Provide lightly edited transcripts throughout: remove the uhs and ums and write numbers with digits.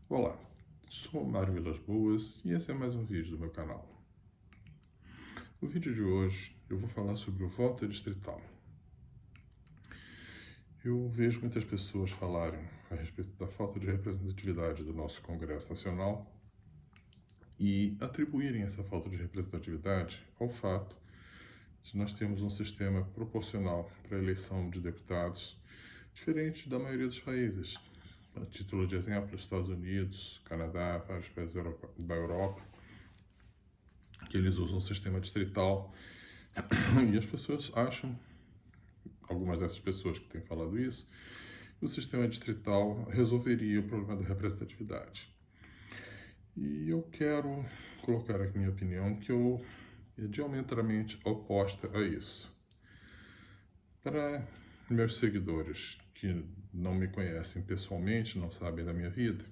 Olá, sou Mário Vilas Boas e esse é mais um vídeo do meu canal. No vídeo de hoje eu vou falar sobre o voto distrital. Eu vejo muitas pessoas falarem a respeito da falta de representatividade do nosso Congresso Nacional e atribuírem essa falta de representatividade ao fato de nós termos um sistema proporcional para a eleição de deputados diferente da maioria dos países. A título de exemplo, Estados Unidos, Canadá, vários países da Europa, que eles usam um sistema distrital, e as pessoas acham, algumas dessas pessoas que têm falado isso, que o sistema distrital resolveria o problema da representatividade. E eu quero colocar aqui minha opinião, que é diametralmente oposta a isso. Para meus seguidores que não me conhecem pessoalmente, não sabem da minha vida,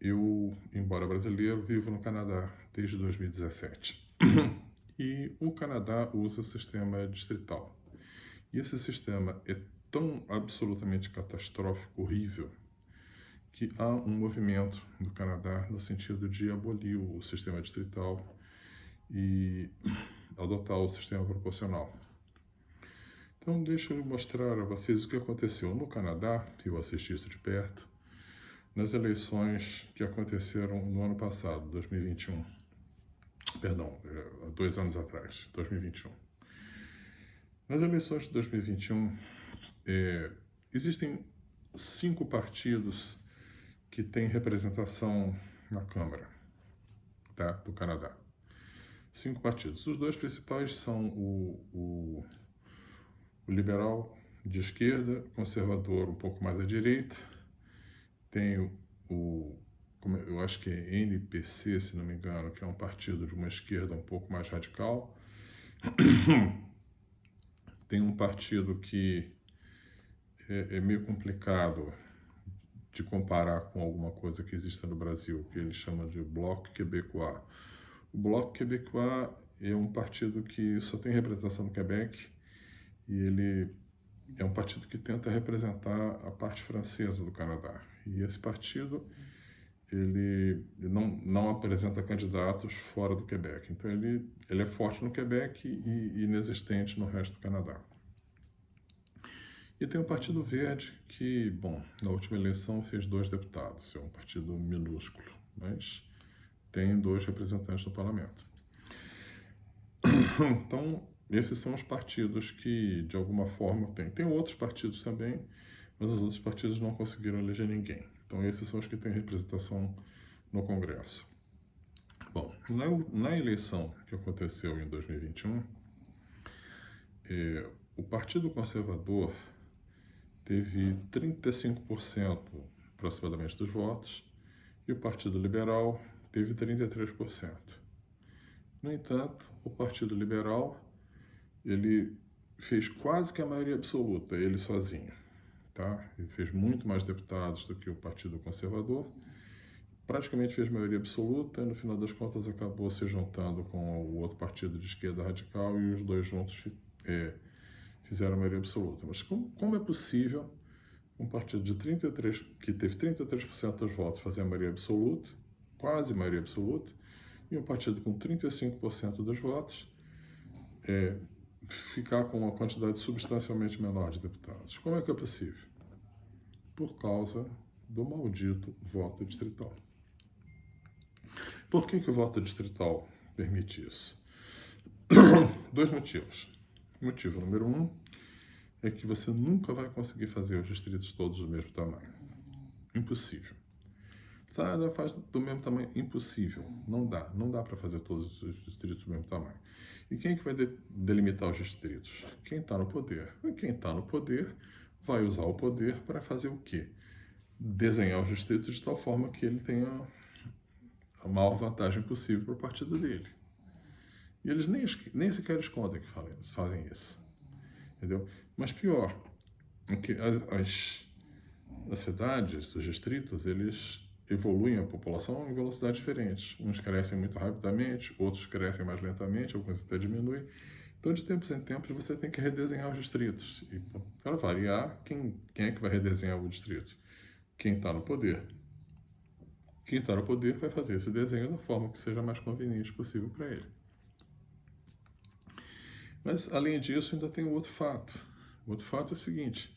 eu, embora brasileiro, vivo no Canadá desde 2017. E o Canadá usa o sistema distrital. E esse sistema é tão absolutamente catastrófico, horrível, que há um movimento do Canadá no sentido de abolir o sistema distrital e adotar o sistema proporcional. Então, deixa eu mostrar a vocês o que aconteceu no Canadá, eu assisti isso de perto, nas eleições que aconteceram no ano passado, 2021. Perdão, 2 anos atrás, 2021. Nas eleições de 2021, existem 5 partidos que têm representação na Câmara, tá, do Canadá. 5 partidos. Os 2 principais são o liberal de esquerda, conservador um pouco mais à direita. Tem eu acho que é NPC, se não me engano, que é um partido de uma esquerda um pouco mais radical. Tem um partido que é meio complicado de comparar com alguma coisa que exista no Brasil, que eles chamam de Bloc Québécois. O Bloc Québécois é um partido que só tem representação no Quebec e ele é um partido que tenta representar a parte francesa do Canadá. E esse partido ele não apresenta candidatos fora do Quebec. Então ele é forte no Quebec e inexistente no resto do Canadá. E tem o Partido Verde, que, bom, na última eleição fez 2 deputados. É um partido minúsculo, mas tem 2 representantes no parlamento. Então, esses são os partidos que, de alguma forma, tem. Tem outros partidos também, mas os outros partidos não conseguiram eleger ninguém. Então, esses são os que têm representação no Congresso. Bom, na eleição que aconteceu em 2021, o Partido Conservador teve 35% aproximadamente dos votos e o Partido Liberal teve 33%. No entanto, o Partido Liberal ele fez quase que a maioria absoluta, ele sozinho. Tá? Ele fez muito mais deputados do que o Partido Conservador, praticamente fez maioria absoluta, e no final das contas acabou se juntando com o outro partido de esquerda radical e os 2 juntos fizeram a maioria absoluta. Mas como é possível um partido de 33, que teve 33% dos votos fazer a maioria absoluta, quase maioria absoluta, e um partido com 35% dos votos ficar com uma quantidade substancialmente menor de deputados? Como é que é possível? Por causa do maldito voto distrital. Por que o voto distrital permite isso? 2 motivos. Motivo número 1 é que você nunca vai conseguir fazer os distritos todos do mesmo tamanho. Impossível. Ela faz do mesmo tamanho? Impossível. Não dá para fazer todos os distritos do mesmo tamanho. E quem é que vai delimitar os distritos? Quem está no poder. E quem está no poder vai usar o poder para fazer o quê? Desenhar os distritos de tal forma que ele tenha a maior vantagem possível para o partido dele. E eles nem sequer escondem que fazem isso. Entendeu? Mas pior, é que as cidades, os distritos, eles evoluem a população em velocidades diferentes. Uns crescem muito rapidamente, outros crescem mais lentamente, alguns até diminuem. Então, de tempos em tempos, você tem que redesenhar os distritos. E, para variar, quem é que vai redesenhar o distrito? Quem está no poder. quem está no poder vai fazer esse desenho da forma que seja mais conveniente possível para ele. Mas, além disso, ainda tem um outro fato. O outro fato é o seguinte: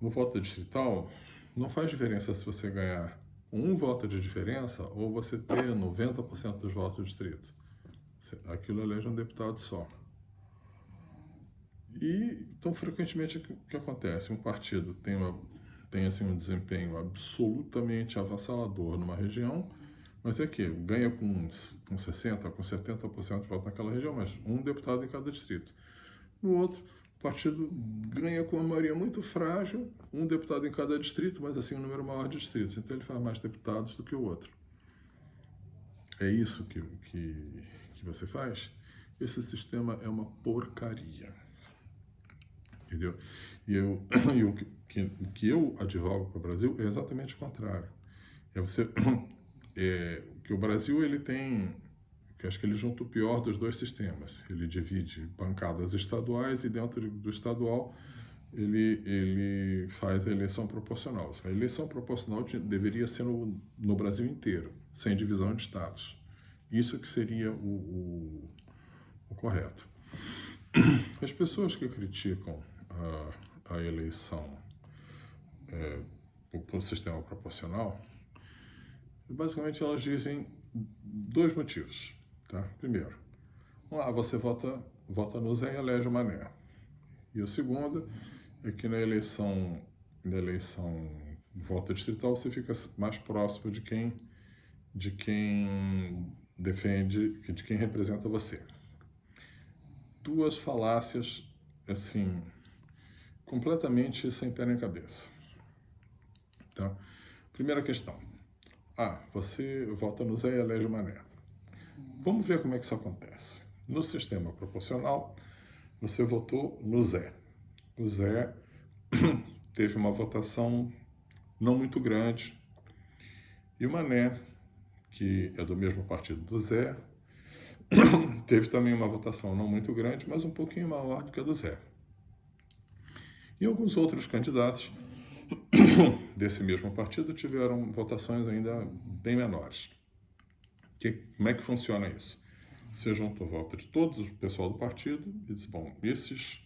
no voto distrital, não faz diferença se você ganhar um voto de diferença ou você ter 90% dos votos do distrito. Aquilo elege um deputado só. E, então, frequentemente, o que acontece? Um partido tem assim, um desempenho absolutamente avassalador numa região, mas é que ganha com 60%, com 70% de voto naquela região, mas um deputado em cada distrito. No outro, o partido ganha com uma maioria muito frágil, um deputado em cada distrito, mas assim um número maior de distritos. Então ele faz mais deputados do que o outro. É isso que você faz? Esse sistema é uma porcaria. Entendeu? E o que eu advogo para o Brasil é exatamente o contrário. Que o Brasil ele tem, que acho que ele junta o pior dos dois sistemas. Ele divide bancadas estaduais e dentro do estadual ele faz a eleição proporcional. A eleição proporcional deveria ser no Brasil inteiro, sem divisão de estados. Isso que seria o correto. As pessoas que criticam a eleição por sistema proporcional, basicamente elas dizem dois motivos. Tá? Primeiro, você vota no Zé e elege o Mané. E o segundo é que na eleição voto distrital você fica mais próximo de quem defende, de quem representa você. Duas falácias, assim, completamente sem pé nem cabeça. Tá? Primeira questão. Você vota no Zé e elege o Mané. Vamos ver como é que isso acontece. No sistema proporcional, você votou no Zé. O Zé teve uma votação não muito grande. E o Mané, que é do mesmo partido do Zé, teve também uma votação não muito grande, mas um pouquinho maior do que a do Zé. E alguns outros candidatos desse mesmo partido tiveram votações ainda bem menores. Como é que funciona isso? Você junta o voto de todo o pessoal do partido e diz, bom, esses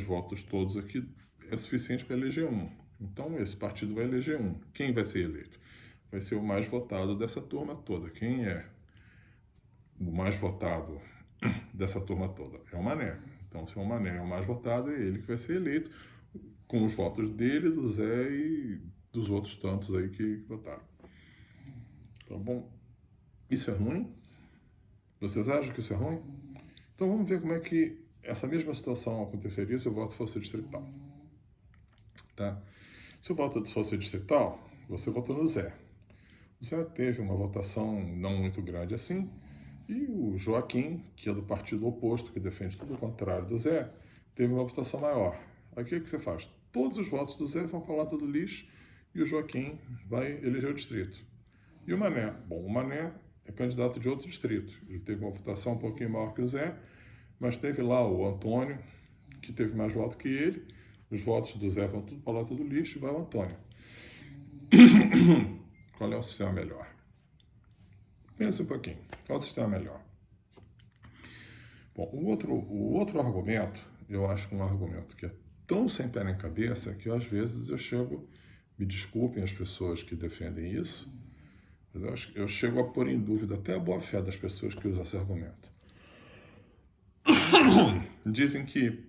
votos todos aqui é suficiente para eleger um. Então, esse partido vai eleger um. Quem vai ser eleito? Vai ser o mais votado dessa turma toda. Quem é o mais votado dessa turma toda? É o Mané. Então, se o Mané é o mais votado, é ele que vai ser eleito, com os votos dele, do Zé e dos outros tantos aí que votaram. Tá bom? Isso é ruim? Vocês acham que isso é ruim? Então vamos ver como é que essa mesma situação aconteceria se o voto fosse distrital. Tá? Se o voto fosse distrital, você votou no Zé. O Zé teve uma votação não muito grande assim, e o Joaquim, que é do partido oposto, que defende tudo o contrário do Zé, teve uma votação maior. Aí o que você faz? Todos os votos do Zé vão para o lado do lixo e o Joaquim vai eleger o distrito. E o Mané? Bom, o Mané é candidato de outro distrito. Ele teve uma votação um pouquinho maior que o Zé, mas teve lá o Antônio, que teve mais votos que ele. Os votos do Zé vão tudo para o lado do lixo e vai o Antônio. Qual é o sistema melhor? Pensa um pouquinho. Qual é o sistema melhor? Bom, o outro argumento, eu acho um argumento que é tão sem pé nem cabeça que às vezes eu chego, me desculpem as pessoas que defendem isso, mas eu chego a pôr em dúvida até a boa-fé das pessoas que usam esse argumento. Dizem que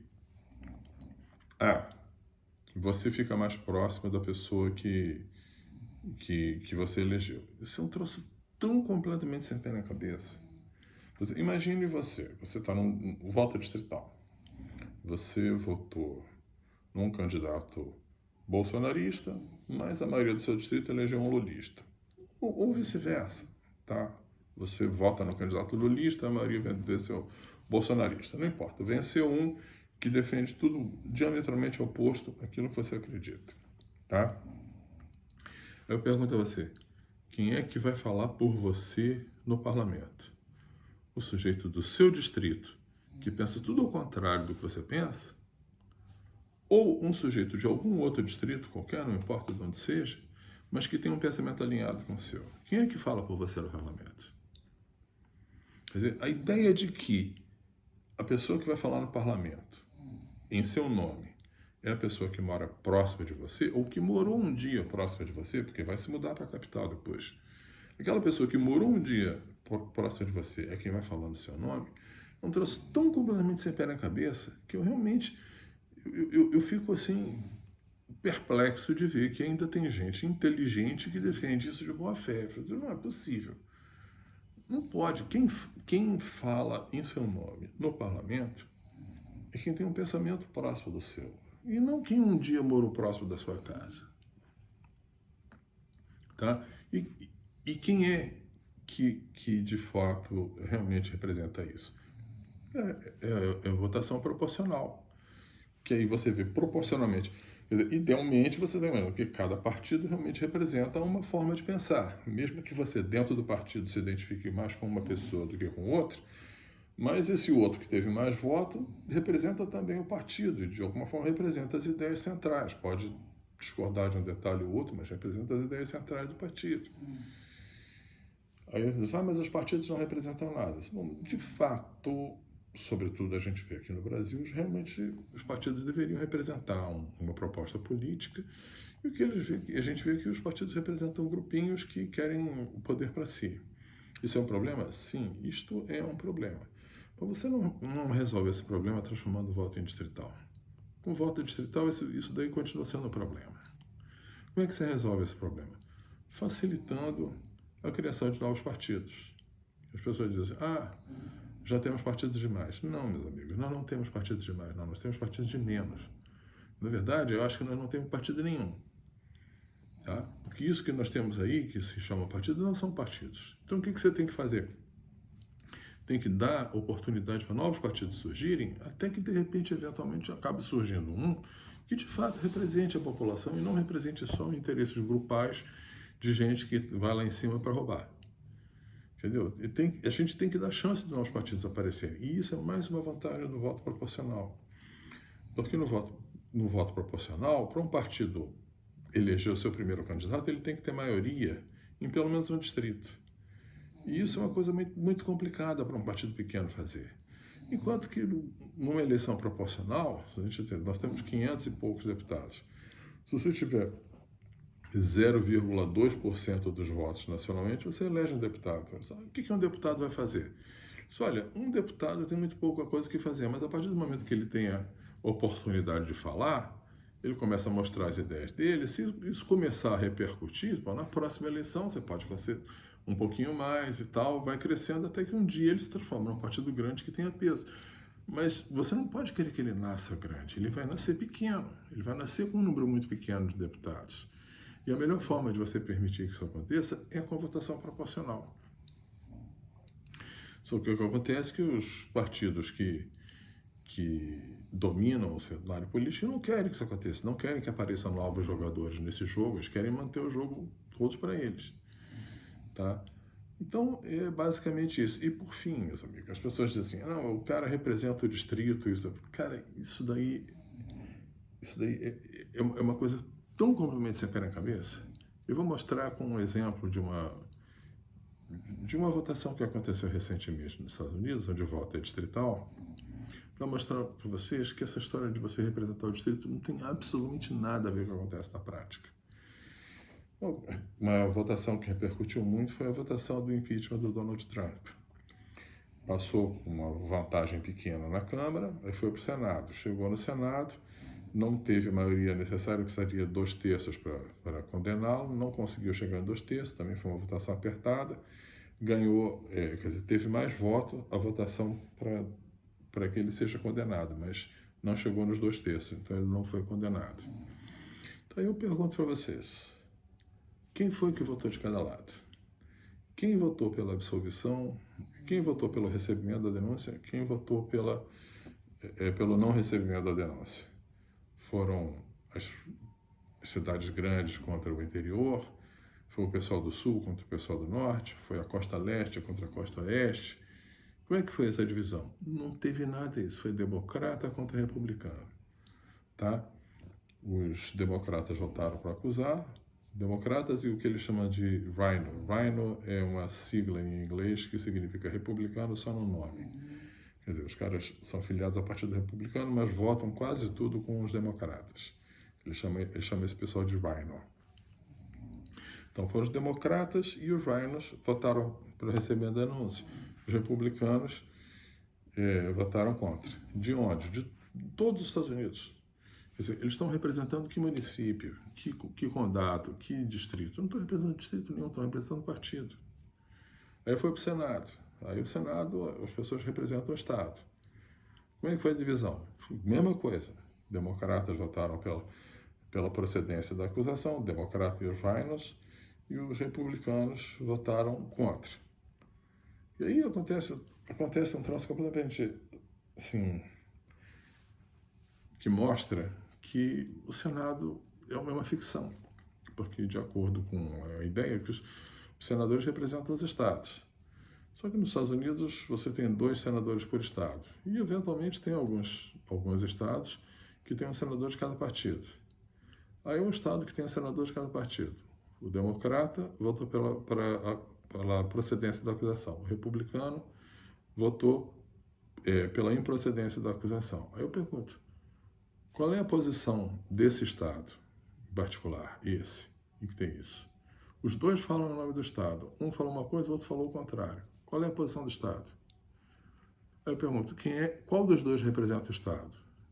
você fica mais próximo da pessoa que você elegeu. Isso é um troço tão completamente sem pé na cabeça. Imagine você está num voto distrital. Você votou num candidato bolsonarista, mas a maioria do seu distrito elegeu um lulista. Ou vice-versa, tá? Você vota no candidato lulista, a maioria venceu bolsonarista. Não importa, venceu um que defende tudo diametralmente oposto àquilo que você acredita, tá? Eu pergunto a você, quem é que vai falar por você no parlamento? O sujeito do seu distrito, que pensa tudo ao contrário do que você pensa? Ou um sujeito de algum outro distrito qualquer, não importa de onde seja, mas que tem um pensamento alinhado com o seu. Quem é que fala por você no parlamento? Quer dizer, a ideia de que a pessoa que vai falar no parlamento, em seu nome, é a pessoa que mora próxima de você, ou que morou um dia próxima de você, porque vai se mudar para a capital depois. Aquela pessoa que morou um dia próxima de você é quem vai falar no seu nome, é um troço tão completamente sem pé na cabeça, que eu realmente, eu fico assim, perplexo de ver que ainda tem gente inteligente que defende isso de boa fé. Eu digo, não é possível. Não pode. Quem fala em seu nome no parlamento é quem tem um pensamento próximo do seu. E não quem um dia morou próximo da sua casa. Tá? E quem é que de fato realmente representa isso? É votação proporcional. Que aí você vê proporcionalmente. Quer dizer, idealmente você está vendo que cada partido realmente representa uma forma de pensar. Mesmo que você dentro do partido se identifique mais com uma pessoa do que com outra, mas esse outro que teve mais voto representa também o partido, e de alguma forma representa as ideias centrais. Pode discordar de um detalhe ou outro, mas representa as ideias centrais do partido. Aí eu digo, mas os partidos não representam nada. Bom, de fato, sobretudo a gente vê aqui no Brasil, realmente os partidos deveriam representar uma proposta política, e o que a gente vê que os partidos representam grupinhos que querem o poder para si. Isso é um problema? Sim, isto é um problema. Mas você não resolve esse problema transformando o voto em distrital. Com o voto distrital, isso daí continua sendo um problema. Como é que você resolve esse problema? Facilitando a criação de novos partidos. As pessoas dizem já temos partidos demais. Não, meus amigos, nós não temos partidos demais, não, nós temos partidos de menos. Na verdade, eu acho que nós não temos partido nenhum. Tá? Porque isso que nós temos aí, que se chama partido, não são partidos. Então, o que você tem que fazer? Tem que dar oportunidade para novos partidos surgirem, até que, de repente, eventualmente, acabe surgindo um que, de fato, represente a população e não represente só interesses grupais de gente que vai lá em cima para roubar. Entendeu? A gente tem que dar chance de novos partidos aparecerem. E isso é mais uma vantagem do voto proporcional. Porque no voto proporcional, para um partido eleger o seu primeiro candidato, ele tem que ter maioria em pelo menos um distrito. E isso é uma coisa muito complicada para um partido pequeno fazer. Enquanto que numa eleição proporcional, nós temos 500 e poucos deputados. Se você tiver 0,2% dos votos nacionalmente, você elege um deputado. O que um deputado vai fazer? Olha, um deputado tem muito pouca coisa que fazer, mas a partir do momento que ele tenha oportunidade de falar, ele começa a mostrar as ideias dele. Se isso começar a repercutir, na próxima eleição você pode fazer um pouquinho mais e tal, vai crescendo até que um dia ele se transforma num partido grande que tenha peso. Mas você não pode querer que ele nasça grande, ele vai nascer pequeno, ele vai nascer com um número muito pequeno de deputados. E a melhor forma de você permitir que isso aconteça é com a votação proporcional. Só que o que acontece é que os partidos que dominam o cenário político não querem que isso aconteça, não querem que apareçam novos jogadores nesse jogo, eles querem manter o jogo todos para eles. Tá? Então, é basicamente isso. E por fim, meus amigos, as pessoas dizem assim, não, o cara representa o distrito, isso. Cara, isso daí é uma coisa tão completamente sem pé na cabeça. Eu vou mostrar com um exemplo de uma votação que aconteceu recentemente nos Estados Unidos, onde o voto é distrital, para mostrar para vocês que essa história de você representar o distrito não tem absolutamente nada a ver com o que acontece na prática. Bom, uma votação que repercutiu muito foi a votação do impeachment do Donald Trump. Passou com uma vantagem pequena na Câmara, aí foi para o Senado. Chegou no Senado, não teve a maioria necessária, precisaria de 2/3 para condená-lo, não conseguiu chegar em 2/3, também foi uma votação apertada, ganhou, teve mais voto a votação para que ele seja condenado, mas não chegou nos 2/3, então ele não foi condenado. Então eu pergunto para vocês, quem foi que votou de cada lado? Quem votou pela absolvição? Quem votou pelo recebimento da denúncia? Quem votou pelo não recebimento da denúncia? Foram as cidades grandes contra o interior? Foi o pessoal do sul contra o pessoal do norte? Foi a costa leste contra a costa oeste? Como é que foi essa divisão? Não teve nada disso. Foi democrata contra republicano. Tá? Os democratas votaram para acusar, democratas e o que ele chama de Rhino. Rhino é uma sigla em inglês que significa republicano só no nome. Quer dizer, os caras são filiados ao Partido Republicano, mas votam quase tudo com os democratas. Ele chama esse pessoal de Rhino. Então foram os democratas e os Rhinos votaram para receber a denúncia. Os republicanos votaram contra. De onde? De todos os Estados Unidos. Quer dizer, eles estão representando que município, que condado, que distrito. Não estão representando distrito nenhum, estão representando partido. Aí foi para o Senado. Aí o Senado, as pessoas representam o Estado. Como é que foi a divisão? Mesma coisa. Democratas votaram pela procedência da acusação, democratas e os Rhinos, e os republicanos votaram contra. E aí acontece um troço completamente, assim, que mostra que o Senado é uma ficção, porque de acordo com a ideia que os senadores representam os estados. Só que nos Estados Unidos você tem 2 senadores por estado, e eventualmente tem alguns estados que tem um senador de cada partido. Aí um estado que tem um senador de cada partido. O democrata votou pela procedência da acusação, o republicano votou pela improcedência da acusação. Aí eu pergunto, qual é a posição desse Estado em particular, esse, e que tem isso? Os dois falam no nome do Estado. Um falou uma coisa, o outro falou o contrário. Qual é a posição do Estado? Aí eu pergunto, qual dos dois representa o Estado?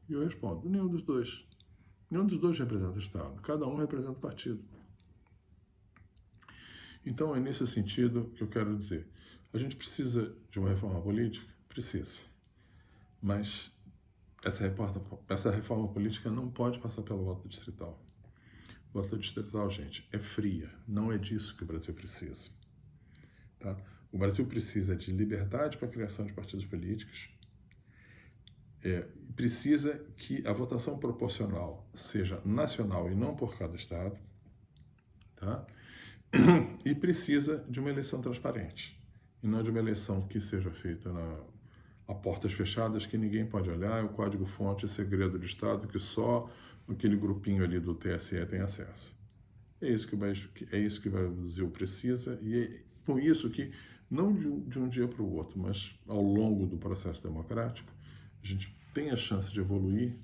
E eu respondo, nenhum dos dois. Nenhum dos dois representa o Estado. Cada um representa o partido. Então é nesse sentido que eu quero dizer. A gente precisa de uma reforma política? Precisa. Mas essa reforma política não pode passar pelo voto distrital. O voto distrital, gente, é fria. Não é disso que o Brasil precisa. Tá? O Brasil precisa de liberdade para a criação de partidos políticos. Precisa que a votação proporcional seja nacional e não por cada estado. Tá? E precisa de uma eleição transparente. E não de uma eleição que seja feita a portas fechadas, que ninguém pode olhar, é o código-fonte, segredo de Estado, que só aquele grupinho ali do TSE tem acesso. É isso que o Brasil precisa, e é com isso que, não de um dia para o outro, mas ao longo do processo democrático, a gente tem a chance de evoluir